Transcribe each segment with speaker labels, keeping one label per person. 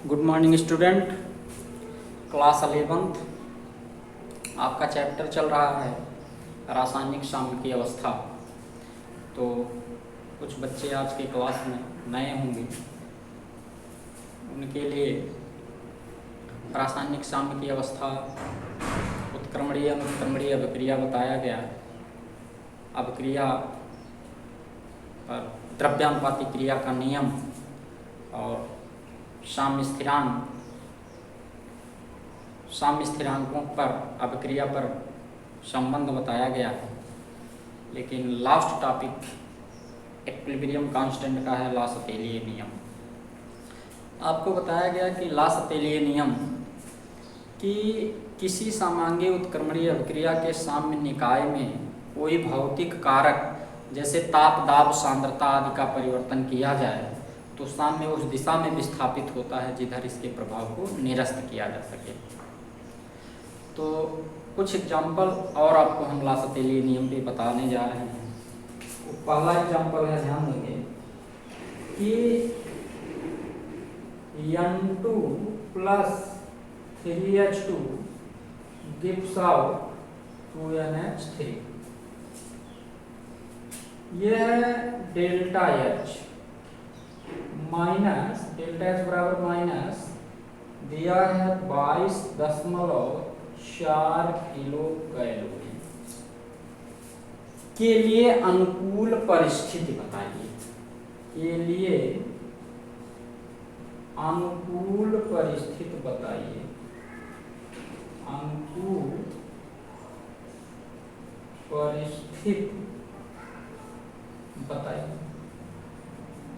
Speaker 1: Good morning student. Class 11th आपका chapter चल रहा है रासायनिक सामयिकी अवस्था। तो कुछ बच्चे आज के क्लास में नए होंगे, उनके लिए रासायनिक सामयिकी अवस्था उत्क्रमणीय अनुत्क्रमणीय अभिक्रिया बताया गया। अभिक्रिया पर द्रव्यानुपाती क्रिया का नियम और साम्य स्थिरांकों पर अभिक्रिया पर संबंध बताया गया है। लेकिन लास्ट टॉपिक इक्विलिब्रियम कांस्टेंट का है, लासतेलिय नियम। आपको बताया गया कि लासतेलिय नियम कि किसी समांगी उत्क्रमणीय अभिक्रिया के साम्य निकाय में कोई भौतिक कारक जैसे ताप, दाब, सांद्रता आदि का परिवर्तन किया जाए तो साम्य उस दिशा में विस्थापित होता है जिधर इसके प्रभाव को निरस्त किया जा सके। तो कुछ एग्जाम्पल और आपको हम लासतेलिय नियम पे बताने जा रहे हैं। तो पहला एग्जाम्पल है, ध्यान देंगे कि N2 + 3H2 gives out 2NH3। यह है delta H minus delta H बराबर माइनस दिया है 22.4 किलो कैलोरी के लिए अनुकूल परिस्थिति बताइए। के लिए अनुकूल परिस्थिति बताइए। अनुकूल परिस्थिति बताइए।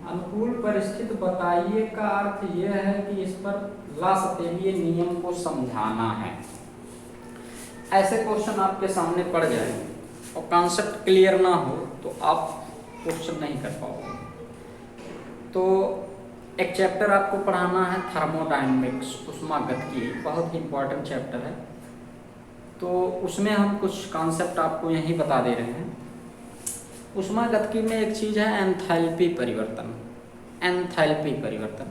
Speaker 1: अनुकूल परिस्थिति बताइए का अर्थ यह है कि इस पर लासतेलिय नियम को समझाना है। ऐसे क्वेश्चन आपके सामने पड़ जाए और कॉन्सेप्ट क्लियर ना हो तो आप क्वेश्चन नहीं कर पाओगे। तो एक चैप्टर आपको पढ़ाना है थर्मोडायनेमिक्स, ऊष्मागतिकी, बहुत ही इंपॉर्टेंट चैप्टर है। तो उसमें हम कुछ कॉन्सेप्ट आपको यहीं बता दे रहे हैं। ऊष्मागतिकी में एक चीज़ है एंथैल्पी परिवर्तन। एंथैल्पी परिवर्तन,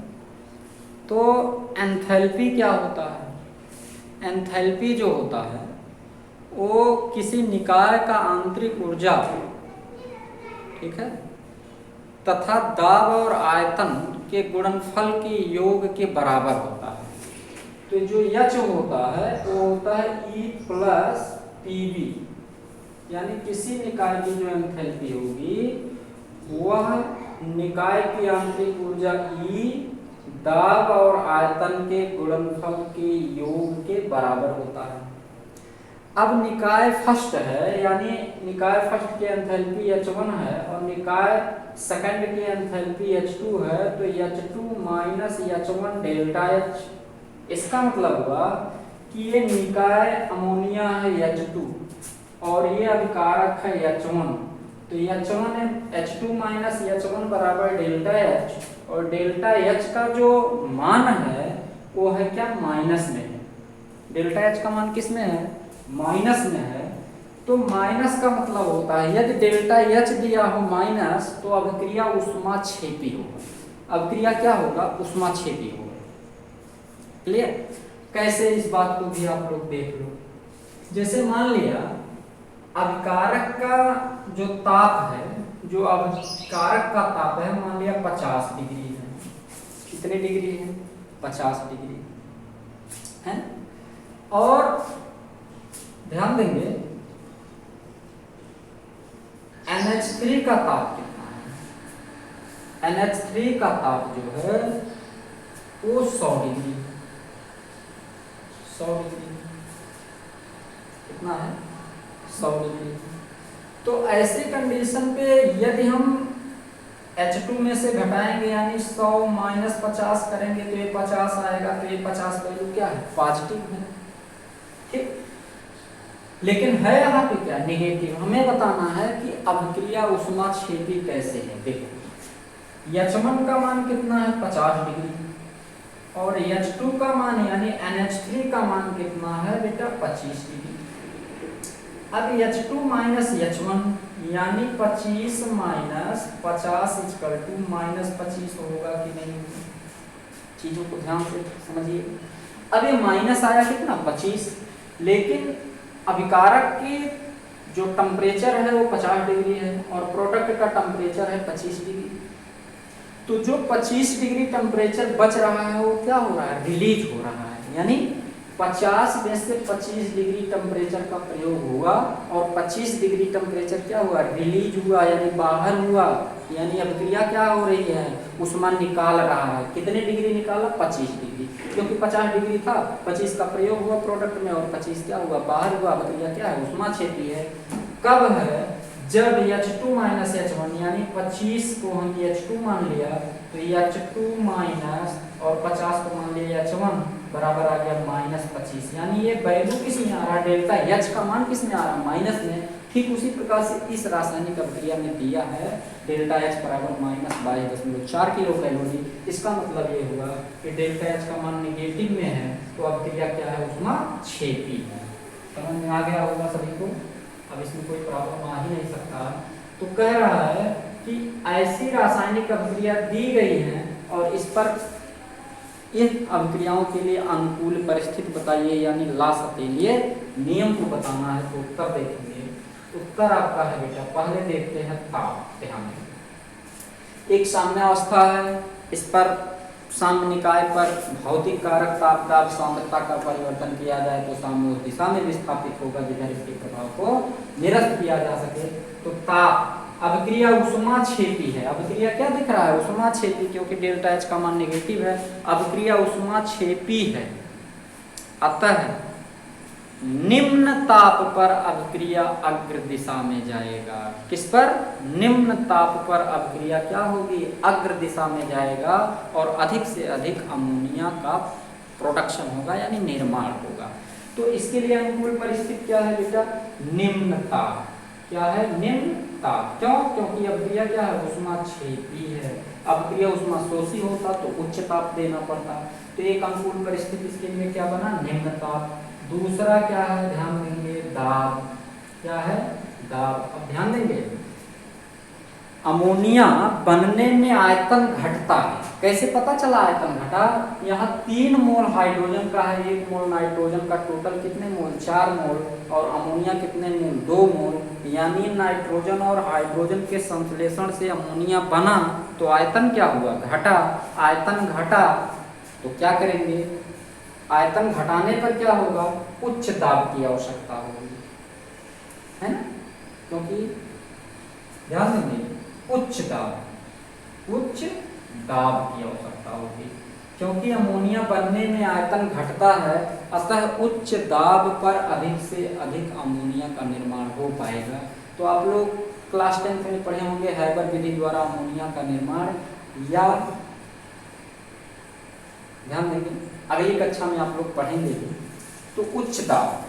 Speaker 1: तो एंथैल्पी क्या होता है? एंथैल्पी जो होता है वो किसी निकाय का आंतरिक ऊर्जा, ठीक है, तथा दाब और आयतन के गुणनफल के योग के बराबर होता है। तो जो H होता है वो होता है E + PV, यानी किसी निकाय की जो एंथैल्पी होगी वह निकाय की आंतरिक ऊर्जा E दाब और आयतन के गुणनफल के योग के बराबर होता है। अब निकाय फर्स्ट है, यानी निकाय फर्स्ट की एंथैल्पी H1 है और निकाय सेकंड की एंथैल्पी H2 है। तो H2 - H1 डेल्टा H, इसका मतलब हुआ कि ये निकाय अमोनिया है H2 और ये अभिकारक है H1। तो H2 - H1 बराबर डेल्टा H, और डेल्टा H का जो मान है वो है क्या? माइनस में है। डेल्टा H का मान किस में है? माइनस में है। तो माइनस का मतलब होता है यदि डेल्टा H दिया हो माइनस तो अभिक्रिया ऊष्माक्षेपी होगा। अभिक्रिया क्या होगा? ऊष्माक्षेपी होगा। क्लियर? कैसे, इस बात को भी आप लोग देख लो। जैसे मान लिया अभिकारक का जो ताप है, जो अभिकारक का ताप है, मान लिया 50 डिग्री है। कितने डिग्री है? 50 डिग्री है। और ध्यान देंगे NH3 का ताप कितना है? NH3 का ताप जो है वो 100 डिग्री है। 100 डिग्री कितना है? 100 डिग्री। तो ऐसी कंडीशन पे यदि हम H2 में से घटाएंगे, यानी 100 - 50 करेंगे तो ये 50 आएगा। तो ये 50 वैल्यू क्या है? पॉजिटिव है। ठीक, लेकिन है यहाँ पे क्या? नेगेटिव। हमें बताना है कि अभिक्रिया ऊष्माक्षेपी कैसे है। देखो H1 का मान कितना है? 50 डिग्री, और H2 का मान यानी NH3 का मान कितना है बेटा? 25 डिग्री। अब H2 - H1 यानी 25 - 50 = -25 होगा कि नहीं? चीजों को ध्यान से समझिए। अब ये माइनस आया कितना 25, लेकिन अभिकारक की जो टेम्परेचर है वो 50 डिग्री है और प्रोडक्ट का टेम्परेचर है 25 डिग्री। तो जो 25 डिग्री टेम्परेचर बच रहा है वो क्या हो रहा है, रिलीज हो रहा है। यानी 50 में से 25 डिग्री टेम्परेचर का प्रयोग हुआ और 25 डिग्री टेम्परेचर क्या हुआ, रिलीज हुआ, यानी बाहर हुआ। यानी अभिक्रिया क्या हो रही है, ऊष्मा निकाल रहा है। कितने डिग्री निकाला, 25 डिग्री, क्योंकि 50 डिग्री था, 25 का प्रयोग हुआ प्रोडक्ट में और 25 क्या हुआ, बाहर हुआ। अभिक्रिया क्या है, ऊष्माक्षेपी है। कब है, जब H2 माइनस H1, यानी 25 को हम H2 मान लिया तो H2 माइनस और 50 को मान लिया H1 बराबर आ गया -25। यानी ये वैल्यू किस में आ रहा है, डेल्टा H का मान किस में आ रहा है, माइनस में। ठीक उसी प्रकार से इस रासायनिक अभिक्रिया में दिया है डेल्टा H बराबर -22.4 किलो कैलोरी। इसका मतलब ये हुआ कि डेल्टा H का मान निगेटिव में है तो अभिक्रिया क्या है, ऊष्माक्षेपी है। समझ में आ गया होगा सभी को, अब इसमें कोई प्रॉब्लम आ ही नहीं सकता। तो कह रहा है कि ऐसी रासायनिक अभिक्रिया दी गई है और इस पर इन अभिक्रियाओं के लिए अनुकूल परिस्थिति बताइए, यानी ला सकेलिए नियम को बताना है। तो उत्तर देखेंगे, उत्तर आपका है बेटा, पहले देखते हैं ताप। ध्यान दें, एक साम्य अवस्था है, इस पर साम्य निकाय पर भौतिक कारक ताप का सांद्रता का परिवर्तन किया जाए तो साम्य उस दिशा में विस्थापित होगा जिधर इसके प्रभाव को निरस्त किया जा सके। तो ताप अभिक्रिया ऊष्माक्षेपी है। अभिक्रिया क्या दिख रहा है, ऊष्माक्षेपी, क्योंकि डेल्टा H का मान नेगेटिव है। अभिक्रिया ऊष्माक्षेपी है, अतः निम्न ताप पर अभिक्रिया अग्र दिशा में जाएगा। किस पर, निम्न ताप पर अभिक्रिया क्या होगी, अग्र दिशा में जाएगा और अधिक से अधिक अमोनिया का प्रोडक्शन होगा, यानी निर्माण होगा। तो इसके लिए अनुकूल परिस्थिति क्या है बेटा, निम्न ताप। क्या है, निम्न ताप। क्यों, क्योंकि अभिक्रिया क्या है, ऊष्माक्षेपी है। अभिक्रिया ऊष्माशोषी होता तो उच्च ताप देना पड़ता। तो एक अनुकूल परिस्थिति इसके लिए क्या बना, निम्न ताप। दूसरा क्या है, ध्यान देंगे, दाब। क्या है, दाब। अब ध्यान देंगे, अमोनिया बनने में आयतन घटता है। कैसे पता चला आयतन घटा, यहाँ 3 मोल हाइड्रोजन का है, 1 मोल नाइट्रोजन का, टोटल कितने मोल, 4 मोल, और अमोनिया कितने मोल, 2 मोल। यानी नाइट्रोजन और हाइड्रोजन के संश्लेषण से अमोनिया बना तो आयतन क्या हुआ, घटा। आयतन घटा तो क्या करेंगे, आयतन घटाने पर क्या होगा, उच्च दाब की आवश्यकता होगी, है ना। क्योंकि ध्यान देंगे, उच्च दाब, उच्च दाब की आवश्यकता होगी, क्योंकि अमोनिया बनने में आयतन घटता है, अतः उच्च दाब पर अधिक से अधिक अमोनिया का निर्माण हो पाएगा। तो आप लोग क्लास 10th में पढ़े होंगे हैबर विधि द्वारा अमोनिया का निर्माण, या ध्यान देंगे अगली कक्षा में आप लोग पढ़ेंगे। तो उच्च दाब,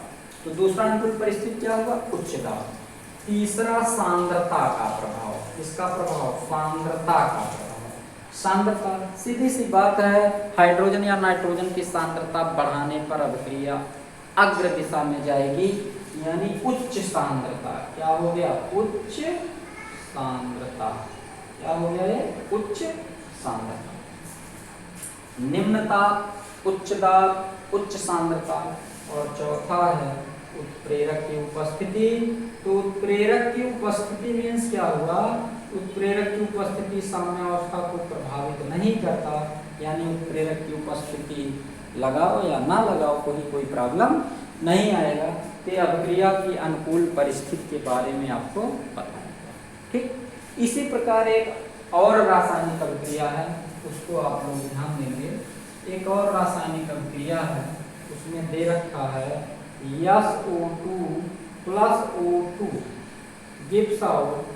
Speaker 1: तो दूसरा अनुकूल परिस्थिति क्या होगा, उच्च दाब। तीसरा सांद्रता का प्रभाव, इसका प्रभाव सांद्रता का प्रभाव। सांद्रता सीधी सी बात है, हाइड्रोजन या नाइट्रोजन की सांद्रता बढ़ाने पर अभिक्रिया अग्र दिशा में जाएगी, यानी उच्च सांद्रता। क्या हो गया, उच्च सांद्रता। क्या हो गया, ये उच्च सांद्रता। निम्न ताप, उच्च दाब, उच्च सांद्रता। और चौथा है उत्प्रेरक की उपस्थिति। तो उत्प्रेरक की उपस्थिति मीन्स क्या हुआ, उत्प्रेरक की उपस्थिति साम्य अवस्था को प्रभावित नहीं करता, यानी उत्प्रेरक की उपस्थिति लगाओ या ना लगाओ कोई प्रॉब्लम नहीं आएगा। तो अभिक्रिया की अनुकूल परिस्थिति के बारे में आपको बताऊंगा, ठीक। इसी प्रकार एक और रासायनिक अभिक्रिया है, उसको आप लोग ध्यान देंगे। एक और रासायनिक अभिक्रिया है, उसमें दे रखा है SO2 plus O2 gives out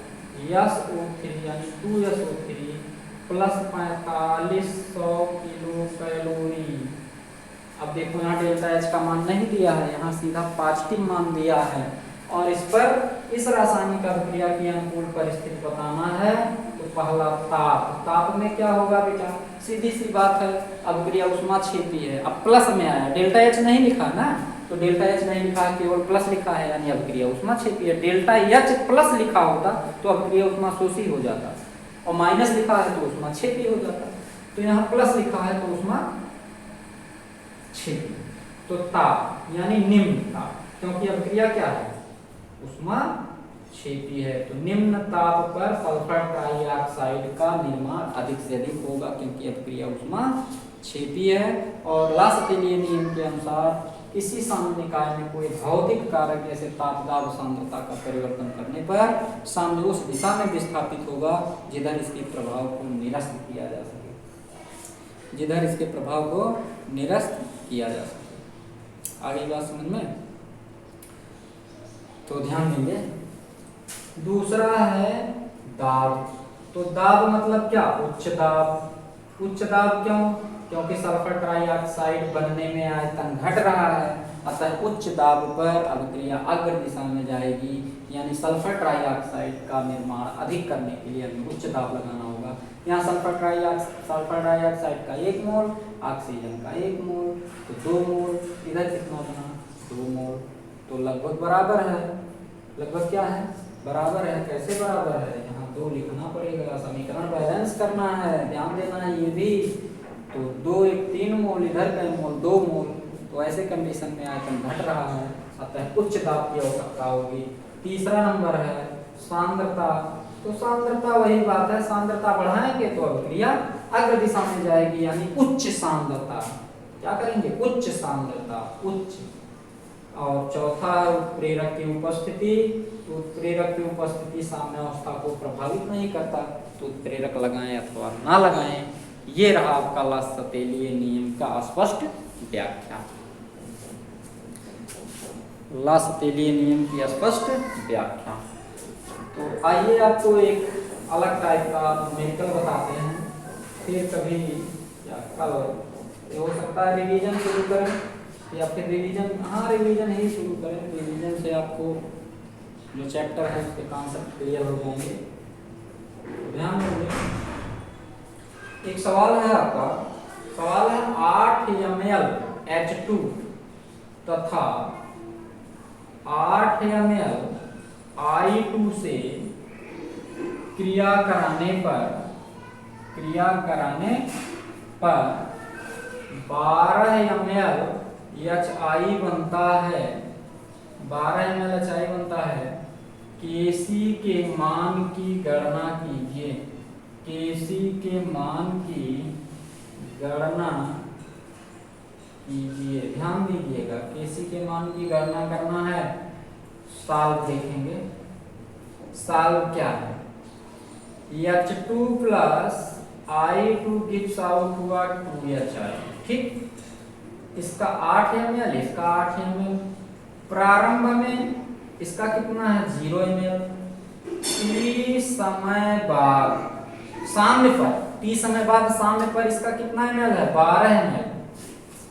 Speaker 1: SO3 यानी 2SO3 प्लस 4500 किलो कैलोरी। अब देखो यहाँ डेल्टा H का मान नहीं दिया है, यहाँ सीधा पॉजिटिव मान दिया है, और इस पर इस रासायनिक अभिक्रिया की अनुकूल परिस्थिति बताना है। तो पहला ताप, ताप में क्या होगा बेटा, सीधी सी बात है, अभिक्रिया ऊष्माक्षेपी है। अब प्लस में आया, डेल्टा H नहीं लिखा ना, तो डेल्टा H नहीं लिखा, केवल प्लस लिखा है, यानी अभिक्रिया ऊष्माक्षेपी है। डेल्टा H प्लस लिखा होता तो अभिक्रिया ऊष्माशोषी हो जाता, और माइनस लिखा है तो ऊष्माक्षेपी हो जाता। तो यहाँ प्लस लिखा है तो ऊष्माक्षेपी। तो ताप यानी निम्न ताप, क्योंकि अभिक्रिया क्या है, ऊष्माक्षेपी है, तो निम्न ताप पर सल्फर ट्राइऑक्साइड का निर्माण अधिक से अधिक होगा, क्योंकि अभिक्रिया ऊष्माक्षेपी है। और लासतेलिए नियम के अनुसार किसी साम्य निकाय में कोई भौतिक कारक जैसे ताप दाब सांद्रता का परिवर्तन करने पर साम्य उस दिशा में विस्थापित होगा जिधर इसके प्रभाव को निरस्त किया जा सके, जिधर इसके प्रभाव को निरस्त किया जा सके। आगे बात समझ में, तो ध्यान देंगे। दूसरा है दाब। तो दाब मतलब क्या, उच्च दाब। उच्च दाब क्यों, क्योंकि सल्फर ट्राइऑक्साइड बनने में आयतन घट रहा है, अतः उच्च दाब पर अभिक्रिया अग्र दिशा में जाएगी, यानी सल्फर ट्राइऑक्साइड का निर्माण अधिक करने के लिए हमें उच्च दाब लगाना होगा। यहाँ सल्फर ट्राइऑक्साइड का 1 मोल, ऑक्सीजन का 1 मोल, तो 2 मोल, इधर कितना बना 2 मोल, तो लगभग बराबर है। लगभग क्या है, बराबर है। कैसे बराबर है, यहाँ 2 लिखना पड़ेगा, समीकरण बैलेंस करना है, ध्यान देना है ये भी। तो 2 1 3 मोल, इधर का मोल 2 मोल, तो ऐसे कंडीशन में आयतन घट रहा है, अतः उच्च दाब की आवश्यकता होगी। तीसरा नंबर है सांद्रता। तो सांद्रता वही बात है, सांद्रता बढ़ाएंगे तो अभिक्रिया अग्र दिशा में जाएगी, यानी उच्च सांद्रता। क्या करेंगे, उच्च सांद्रता, उच्च। और चौथा है उत्प्रेरक की उपस्थिति। तो उत्प्रेरक की उपस्थिति साम्यावस्था को प्रभावित नहीं करता, तो उत्प्रेरक लगाएं अथवा ना लगाएं। ये रहा आपका लासतेलिए नियम का स्पष्ट व्याख्या। लासतेलिए नियम की स्पष्ट व्याख्या। तो आइए आपको एक अलग टाइप का न्यूमेरिकल बताते हैं, फिर कभी या कल हो सकता है रिवीजन शुरू करें, या फिर रिवीजन, हाँ रिवीजन ही शुरू करें। रिवीजन से आपको जो चैप्टर है उसके कॉन्सेप्ट क्लियर हो जाएंगे। ध्यान देंगे। एक सवाल है आपका, सवाल है 8 ml H2 तथा 8 ml I2 से क्रिया कराने पर 12 ml HI बनता है, 12 ml HI बनता है। Kc के मान की गणना कीजिए। Kc के मान की गणना कीजिए, ध्यान दीजिएगा। Kc के मान की गणना करना है, सॉल्व देखेंगे। सॉल्व क्या है, H2 plus I2 gives out हुआ 2HI, ठीक। इसका 8 ml, इसका 8 ml। प्रारंभ में इसका कितना है 0 ml। T समय बाद साम्य पर, T समय बाद साम्य पर इसका कितना ml है 12 ml।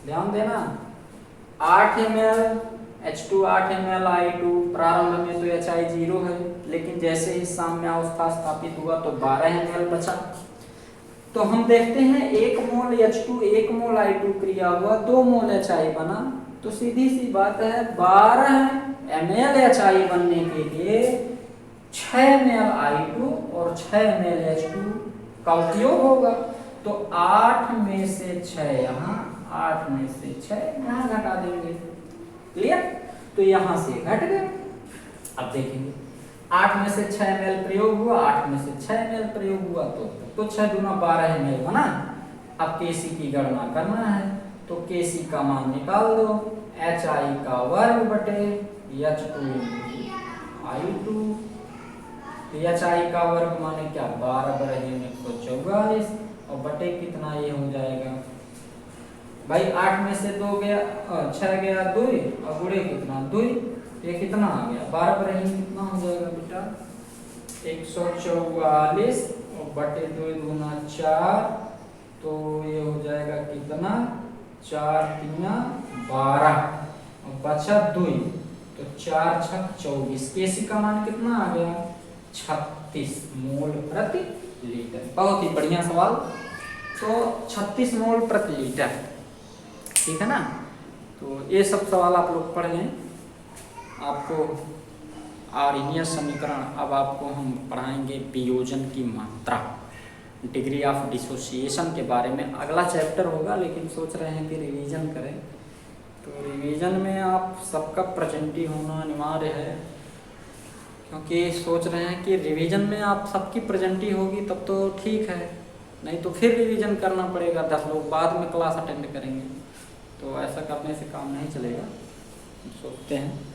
Speaker 1: ध्यान देना, 8 ml H2, 8 ml I2। प्रारंभ में तो HI 0 है, लेकिन जैसे ही साम्यावस्था स्थापित हुआ तो 12 ml बचा। तो हम देखते हैं 1 मोल H2 1 मोल I2 क्रिया हुआ, 2 मोल HI बना। तो सीधी सी बात है 12 ml HI बनने के लिए 6 ml I2 और 6 ml H2 का उपयोग होगा। तो 8 में से 6 यहाँ, 8 में से 6 यहाँ घटा देंगे, क्लियर। तो यहाँ से घट गए। अब देखेंगे 8 में से 6 ml प्रयोग हुआ, 8 में से 6 ml प्रयोग हुआ, तो 6 दूना 12 ml बना। अब Kc की गणना करना है, तो Kc का मान निकाल दो, HI का वर्ग बटे H2 I2। HI का वर्ग माने क्या, 12 बराबर 144, और बटे कितना ये हो जाएगा भाई, 8 में से 2 गया, 6 गया 2, और गुणे कितना 2, ये कितना आ गया 12 बराबर कितना हो जाएगा बेटा 144, और बटे 2 दूना 4, तो ये हो जाएगा कितना 4 3 12, और बचा 2, तो 4 6 24। Kc का मान कितना आ गया 36 मोल प्रति लीटर। बहुत ही बढ़िया सवाल। तो 36 मोल प्रति लीटर, ठीक है ना। तो ये सब सवाल आप लोग पढ़ लें। आपको आर्हीय समीकरण, अब आपको हम पढ़ाएंगे वियोजन की मात्रा। डिग्री ऑफ डिसोसिएशन के बारे में अगला चैप्टर होगा, लेकिन सोच रहे हैं कि रिवीजन करें। तो रिवीजन में आप सबका प्रेजेंटी होना अनिवार्य है, क्योंकि सोच रहे हैं कि रिवीजन में आप सबकी प्रेजेंटी होगी तब तो ठीक है, नहीं तो फिर रिवीजन करना पड़ेगा, 10 लोग बाद में क्लास अटेंड करेंगे, तो ऐसा करने से काम नहीं चलेगा। सोचते हैं